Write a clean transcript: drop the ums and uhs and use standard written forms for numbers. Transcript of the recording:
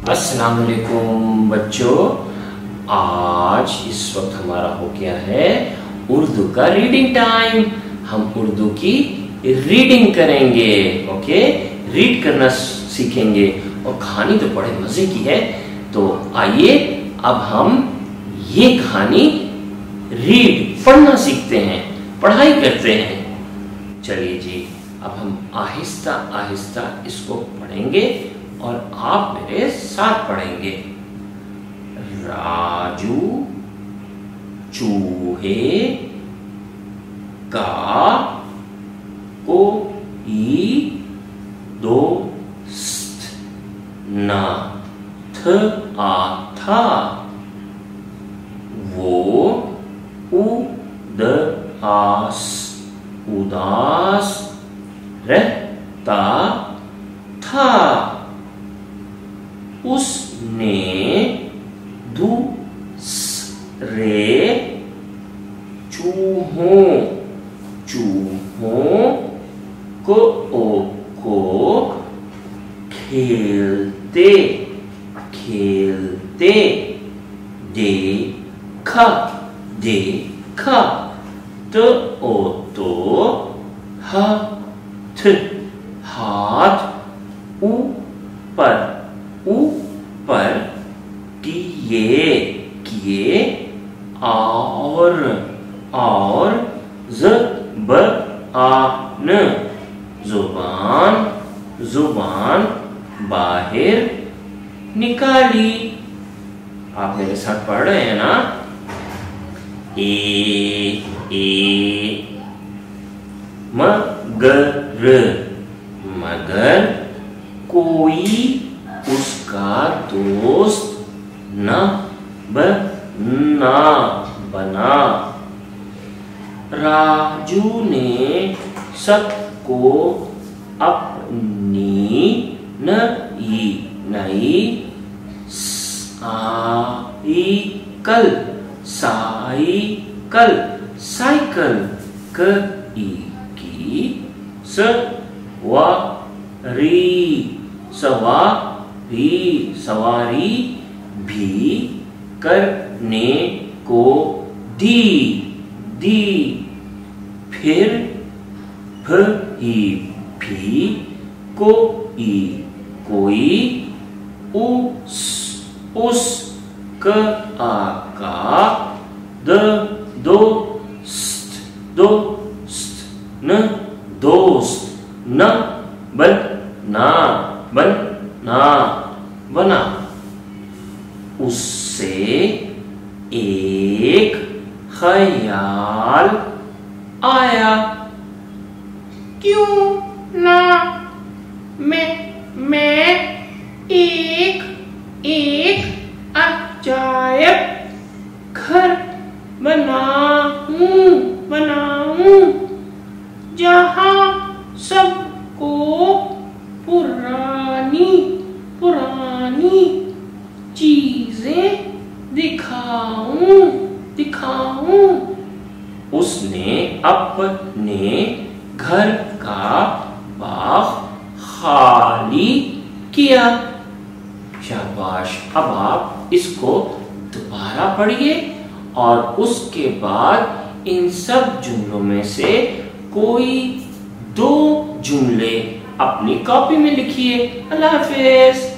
अस्सलाम वालेकुम बच्चों, आज इस वक्त हमारा हो गया है उर्दू का रीडिंग टाइम। हम उर्दू की रीडिंग करेंगे। ओके, रीड करना सीखेंगे और कहानी तो बड़े मजे की है। तो आइए अब हम ये कहानी रीड पढ़ना सीखते हैं, पढ़ाई करते हैं। चलिए जी, अब हम आहिस्ता आहिस्ता इसको पढ़ेंगे और आप मेरे साथ पढ़ेंगे। राजू चूहे का कोई दोस्त न था, वो उदास रहता था। उसने दूसरे चूहों को खेलते देखा तो हाथ ऊपर किए और जुबान बाहर निकाली। आप मेरे साथ पढ़ रहे हैं ना? मगर कोई उसका दोस्त न बना। राजू ने सबको अपनी नई साइकिल की सवारी भी करने को दी। फिर भी कोई उसका दोस्त न बना। उससे एक ख्याल आया, क्यों ना मैं एक अजायब घर बनाऊं जहां सबको पुरानी चीजें दिखाऊं। उसने अपने घर का बाग खाली किया। शाबाश। अब आप इसको दोबारा पढ़िए और उसके बाद इन सब जुमलों में से कोई 2 जुमले अपनी कॉपी में लिखिए। अल्लाह हाफिज।